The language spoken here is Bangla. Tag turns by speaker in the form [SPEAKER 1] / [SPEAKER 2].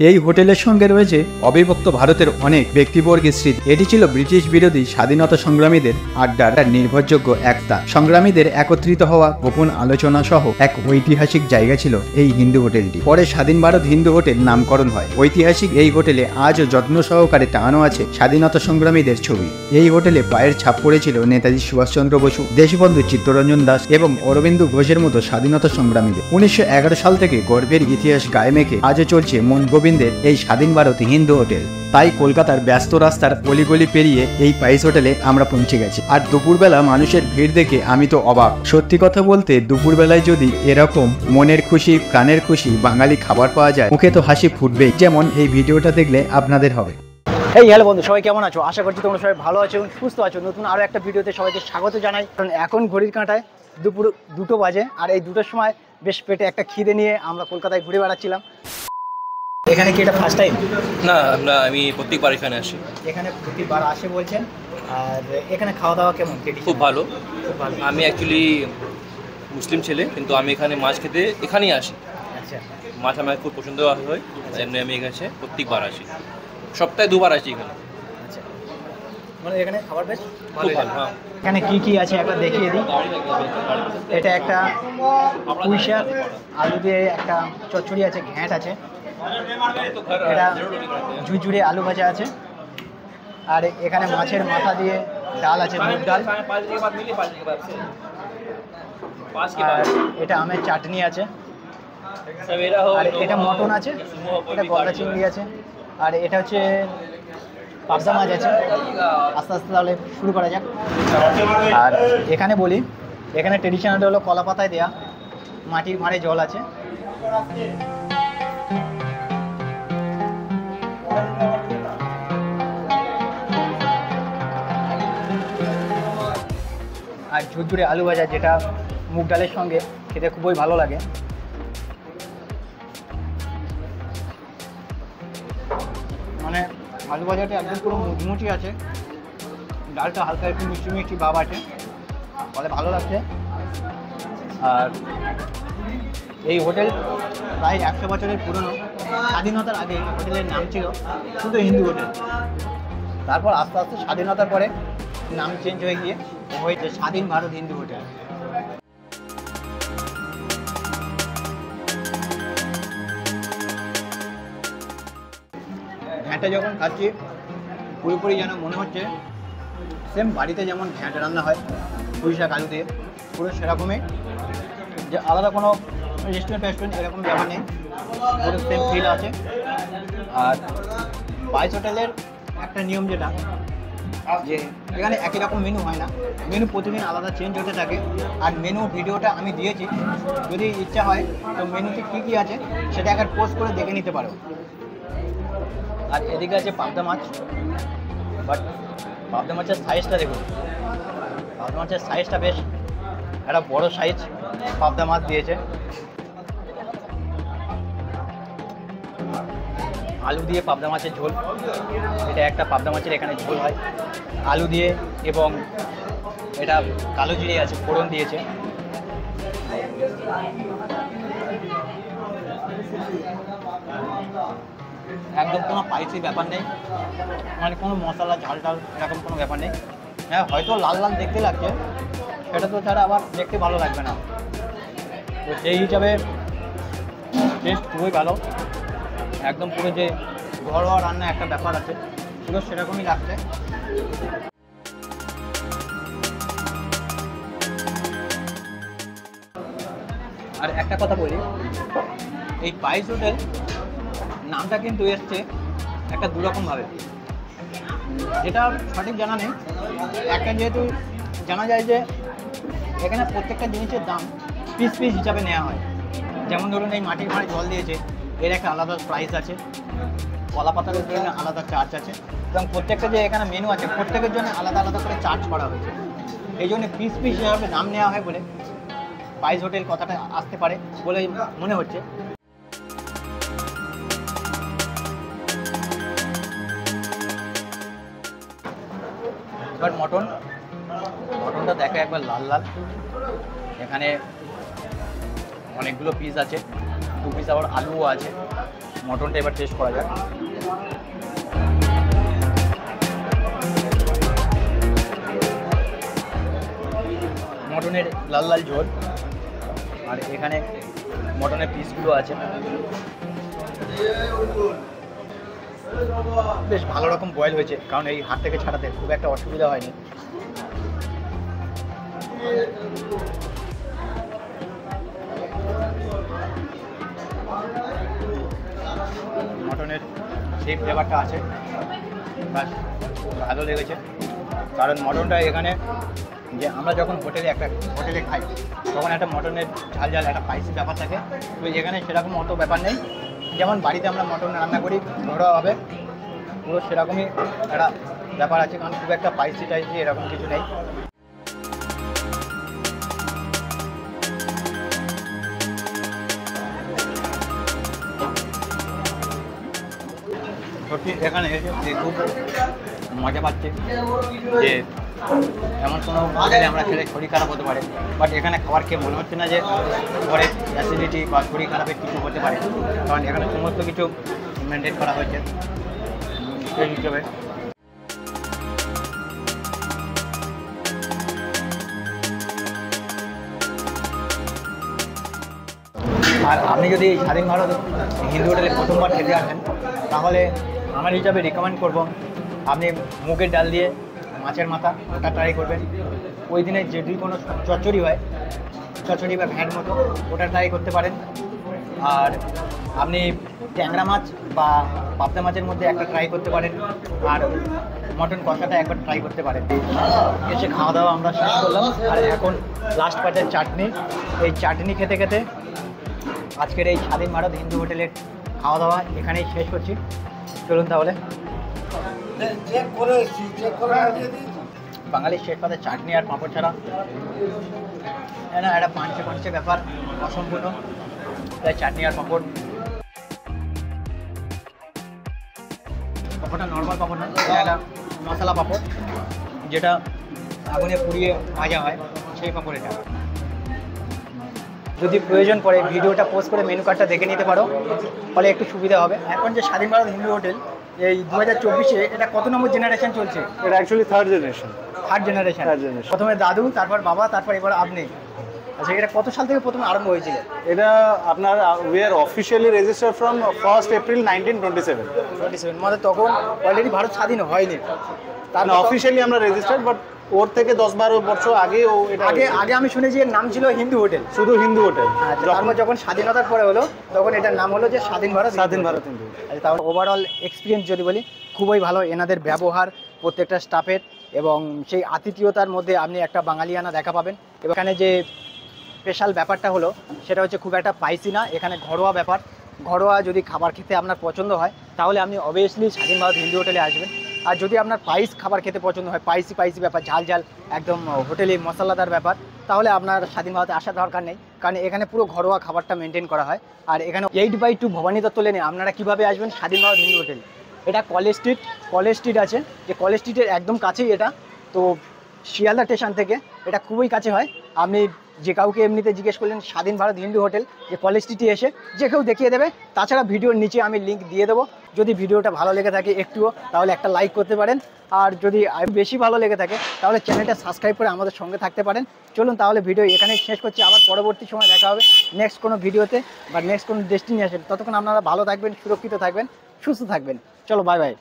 [SPEAKER 1] এই হোটেলের সঙ্গে রয়েছে অবিভক্ত ভারতের অনেক ব্যক্তিবর্গের স্মৃতি। এটি ছিল ব্রিটিশ বিরোধী স্বাধীনতা সংগ্রামীদের আড্ডার নির্ভরযোগ্য একটা সংগ্রামীদের একত্রিত হওয়া গোপন আলোচনা সহ এক ঐতিহাসিক জায়গা ছিল এই হিন্দু হোটেলটি। পরে স্বাধীন ভারত হিন্দু হোটেল নামকরণ হয়। ঐতিহাসিক এই হোটেলে আজও যত্ন সহকারে টাঙানো আছে স্বাধীনতা সংগ্রামীদের ছবি। এই হোটেলে পায়ের ছাপ পড়েছিল নেতাজি সুভাষচন্দ্র বসু, দেশবন্ধু চিত্তরঞ্জন দাস এবং অরবিন্দ ঘোষের মতো স্বাধীনতা সংগ্রামীদের। 1911 সাল থেকে গর্বের ইতিহাস গায়ে মেখে আজও চলছে মন গোবিন্দের এই স্বাধীন ভারত হিন্দু হোটেল। তাই কলকাতার ব্যস্ত রাস্তার অলিগলি পেরিয়ে এই পাইস হোটেলে আমরা পৌঁছে গেছি। আর দুপুরবেলা মানুষের ভিড় দেখে আমি তো অবাক। সত্যি কথা বলতে দুপুরবেলায় যদি এরকম মনের খুশি প্রাণের খুশি বাঙালি খাবার পাওয়া যায়, মুখে তো হাসি ফুটবেই, যেমন এই ভিডিওটা দেখলে আপনাদের হবে। এই হ্যালো বন্ধু, সবাই কেমন আছো? আশা করছি তোমরা সবাই ভালো আছো এবং সুস্থ আছো। নতুন আরও একটা ভিডিওতে সবাইকে স্বাগত জানাই। কারণ এখন ঘড়ির কাঁটায় দুপুর 2টো বাজে, আর এই 2টোর সময় বেশ পেটে একটা খিদে নিয়ে আমরা কলকাতায় ঘুরে বেড়াচ্ছিলাম। এখানে কি এটা ফার্স্ট টাইম?
[SPEAKER 2] না, আমি প্রত্যেকবার এখানে আসি।
[SPEAKER 1] এখানে প্রতিবার আসে বলছেন। আর এখানে খাওয়া দাওয়া কেমন?
[SPEAKER 2] খুব ভালো।
[SPEAKER 1] খুব ভালো।
[SPEAKER 2] আমি অ্যাকচুয়ালি মুসলিম ছেলে, কিন্তু আমি এখানে মাছ খেতে এখানেই আসি।
[SPEAKER 1] আচ্ছা,
[SPEAKER 2] মাছ আমার খুব পছন্দ হয়, এমনি আমি এখানে প্রত্যেকবার আসি, সপ্তাহে 2বার আসি এখানে।
[SPEAKER 1] আচ্ছা, মানে এখানে খাবার বেশ
[SPEAKER 2] খুব ভালো। হ্যাঁ,
[SPEAKER 1] এখানে কি কি আছে একবার দেখিয়ে দিই। এটা একটা পুঁই শাক আলু দিয়ে একটা চচ্চড়ি আছে, ঘ্যাঁট আছে, এটা ঝুরঝুরে আলু ভাজা আছে, আর এখানে মাছের মাথা দিয়ে ডাল আছে, মুগ ডাল, আর এটা আমের চাটনি আছে, আর এটা মটন আছে, এটা গলদা চিংড়ি আছে, আর এটা হচ্ছে পাবদা মাছ আছে। আস্তে আস্তে তাহলে শুরু করা যাক। আর এখানে বলি, এখানে ট্রেডিশনালটা হলো কলা পাতায় দেওয়া মাটির ভাঁড়ে জল আছে, আর ঝুরঝুরে আলু ভাজা, যেটা মুগ ডালের সঙ্গে খেতে খুবই ভালো লাগে। মানে আলু ভাজাটা একদম পুরো মুচমুচি আছে, ডালটা হালকা একটু মিষ্টি মিষ্টি ভাব আছে, ফলে ভালো লাগছে। আর এই হোটেল প্রায় 100 বছরের পুরনো। স্বাধীনতার আগে হোটেলের নাম ছিল শুধু হিন্দু হোটেল। তারপর আস্তে আস্তে স্বাধীনতার পরে নাম চেঞ্জ হয়ে গিয়ে হয়েছে স্বাধীন ভারত হিন্দু হোটেল। ঘ্যাঁটে যখন খাচ্ছি পুরোপুরি যেন মনে হচ্ছে সেম বাড়িতে যেমন ঘ্যাঁট রান্না হয় পুঁই শাক আলু দিয়ে, পুরো সেরকমই, যে আলাদা কোনো রেস্টুরেন্ট এরকম ব্যাপার নেই, পুরো সেম ফিল আছে। আর পাইস হোটেলের একটা নিয়ম যেটা, যে এখানে একই রকম মেনু হয় না, মেনু প্রতিদিন আলাদা চেঞ্জ হতে থাকে। আর মেনু ভিডিওটা আমি দিয়েছি, যদি ইচ্ছা হয় তো মেনুতে কী কী আছে সেটা একবার পোস্ট করে দেখে নিতে পারো। আর এদিকে আছে পাবদা মাছ, বাট পাবদা মাছের সাইজটা দেখুন, পাবদা মাছের সাইজটা বেশ একটা বড় সাইজ পাবদা মাছ দিয়েছে। আলু দিয়ে পাবদা মাছের ঝোল, এটা একটা পাবদা মাছের এখানে ঝোল হয় আলু দিয়ে, এবং এটা কালো জিরে আছে, ফোড়ন দিয়েছে। একদম কোনো স্পাইসি ব্যাপার নেই, মানে কোনো মশলা ঝাল টাল এরকম কোনো ব্যাপার নেই। হ্যাঁ, হয়তো লাল লাল দেখতে লাগছে, সেটা তো তারা আবার দেখতে ভালো লাগবে না, তো সেই হিসাবে টেস্ট খুবই ভালো। একদম পুরো যে ঘরোয়া রান্না একটা ব্যাপার আছে, পুরো সেরকমই লাগছে। আর একটা কথা বলি, এই পাইস হোটেল নামটা কিন্তু এসছে একটা দুরকমভাবে, যেটা সঠিক জানা নেই। একটা যেহেতু জানা যায় যে এখানে প্রত্যেকটা জিনিসের দাম পিস পিস হিসাবে নেওয়া হয়। যেমন ধরুন এই মাটির ভাঁড়ে জল দিয়েছে, এর একটা আলাদা প্রাইস আছে, কলা পাতার জন্য আলাদা চার্জ আছে, এবং প্রত্যেকটা যে এখানে মেনু আছে প্রত্যেকের জন্য আলাদা আলাদা করে চার্জ করা হয়েছে। এই জন্য পিস পিস হিসাবে দাম নেওয়া হয় বলে পাইস হোটেল কথাটা আসতে পারে বলে মনে হচ্ছে। এবার মটনটা দেখো একবার লাল লাল, এখানে অনেকগুলো পিস আছে, 2 পিস আবার আলুও আছে, মটনটা এবার টেস্ট করা যাক। মটনের লাল লাল ঝোল, আর এখানে মটনের পিসগুলো আছে, বেশ ভালো রকম বয়েল হয়েছে, কারণ এই হাত থেকে ছাড়াতে খুব একটা অসুবিধা হয়নি। মটনের সেই ফ্লেভারটা আছে, বাস ভালো লেগেছে। কারণ মটনটা এখানে যে আমরা যখন হোটেলে খাই তখন একটা মটনের ঝাল ঝাল একটা স্পাইসি ব্যাপার থাকে, তো এখানে সেরকম অত ব্যাপার নেই। যেমন বাড়িতে আমরা মটন রান্না করি ঘরোয়াভাবে, পুরো সেরকমই একটা ব্যাপার আছে, কারণ খুব একটা স্পাইসি টাইসি এরকম কিছু নেই। সত্যি এখানে এসে খুব মজা পাচ্ছি যে এমন কোনো হোটেলে আমরা খেলে শরীর খারাপ হতে পারে, বাট এখানে খাবার খেয়ে মনে হচ্ছে না যে ঘরে অ্যাসিডিটি বা শরীর খারাপের কিছু হতে পারে, কারণ এখানে সমস্ত কিছু মেনটেন করা হয়েছে সেই হিসেবে। আর আপনি যদি এই স্বাধীন ভারত হিন্দু হোটেলে প্রথমবার খেতে আসেন, তাহলে আমার হিসাবে রিকমেন্ড করব আপনি মুগের ডাল দিয়ে মাছের মাথা ওটা ট্রাই করবেন। ওই দিনে যদি কোনো চচ্চড়ি হয়, চচ্চড়ি বা ভ্যাট মতো, ওটা ট্রাই করতে পারেন। আর আপনি ট্যাংরা মাছ বা পাবদা মাছের মধ্যে একটা ট্রাই করতে পারেন, আর মটন কষাটা একবার ট্রাই করতে পারেন। এসে খাওয়া দাওয়া আমরা শেষ করলাম, আর এখন লাস্ট পার্টের চাটনি। এই চাটনি খেতে খেতে আজকের এই স্বাধীন ভারত হিন্দু হোটেলের খাওয়া দাওয়া এখানেই শেষ করছি। চলুন তাহলে। বাঙালির শেষ পাতে চাটনি আর পাঁপড় ছাড়া না, একটা পাঞ্চে ব্যাপার অসম্পূর্ণ, তাই চাটনি আর পাঁপড়। পাঁপড়টা নর্মাল পাঁপড় না, একটা মশলা পাঁপড়, যেটা আগুনে পুড়িয়ে ভাজা হয়, সেই পাঁপড় এটা। যদি প্রয়োজন পড়ে ভিডিওটা পোস্ট করে মেনু কার্ডটা দেখে নিতে পারো, ফলে একটু সুবিধা হবে। এখন যে স্বাধীন ভারত হিন্দু হোটেল এই 2024-এ এটা কত নম্বর জেনারেশন চলছে?
[SPEAKER 3] এটা অ্যাকচুয়ালি থার্ড জেনারেশন। প্রথমে দাদু, তারপর বাবা, তারপর এবার আপনি। আচ্ছা, এটা কত সাল থেকে প্রথমে আরম্ভ হয়েছিল? এটা আপনার we are officially registered from 1 April 1927।
[SPEAKER 1] মানে তখন অলরেডি ভারত স্বাধীন হয়নি,
[SPEAKER 3] তার অফিসিয়ালি আমরা রেজিস্টার্ড, বাট ওর থেকে 10-12 বছর আগে ও এটা
[SPEAKER 1] আগে আমি শুনেছি এর নাম ছিল হিন্দু হোটেল,
[SPEAKER 3] শুধু হিন্দু হোটেল।
[SPEAKER 1] তারপর যখন স্বাধীনতার পরে হলো তখন এটার নাম হলো যে স্বাধীন ভারত
[SPEAKER 3] হিন্দু।
[SPEAKER 1] তাহলে ওভারঅল এক্সপিরিয়েন্স যদি বলি, খুবই ভালো এনাদের ব্যবহার প্রত্যেকটা স্টাফের, এবং সেই আতিথেয়তার মধ্যে আপনি একটা বাঙালিয়ানা দেখা পাবেন। এবং এখানে যে স্পেশাল ব্যাপারটা হলো সেটা হচ্ছে খুব একটা স্পাইসি না, এখানে ঘরোয়া ব্যাপার। ঘরোয়া যদি খাবার খেতে আপনার পছন্দ হয় তাহলে আপনি অবভিয়াসলি স্বাধীন ভারত হিন্দু হোটেলে আসবেন। আর যদি আপনার স্পাইস খাবার খেতে পছন্দ হয়, স্পাইসি ব্যাপার, ঝাল ঝাল একদম হোটেলে মশলাদার ব্যাপার, তাহলে আপনার স্বাধীন ভারতে আসার দরকার নেই, কারণ এখানে পুরো ঘরোয়া খাবারটা মেনটেন করা হয়। আর এখানে 8/2 ভবানী দত্ত লেনে আপনারা কীভাবে আসবেন স্বাধীন ভারত হিন্দু হোটেল, এটা কলেজ স্ট্রিট আছে, যে কলেজ স্ট্রিটের একদম কাছেই এটা। তো শিয়ালদা স্টেশন থেকে এটা খুবই কাছে হয়। আপনি যে কাউকে এমনিতে জিজ্ঞেস করলেন স্বাধীন ভারত হিন্দু হোটেল যে কলেজ স্ট্রিটে এসে যে কেউ দেখিয়ে দেবে। তাছাড়া ভিডিওর নিচে আমি লিঙ্ক দিয়ে দেবো, যদি ভিডিওটা ভালো লেগে থাকে একটুও, তাহলে একটা লাইক করতে পারেন। আর যদি বেশি ভালো লেগে থাকে তাহলে চ্যানেলটা সাবস্ক্রাইব করে আমাদের সঙ্গে থাকতে পারেন। চলুন তাহলে ভিডিও এখানেই শেষ করছি, আবার পরবর্তী সময় দেখা হবে নেক্সট কোনো ভিডিওতে বা নেক্সট কোনো ডেস্টিনেশন। ততক্ষণ আপনারা ভালো থাকবেন, সুরক্ষিত থাকবেন, সুস্থ থাকবেন। চলো, বাই বাই।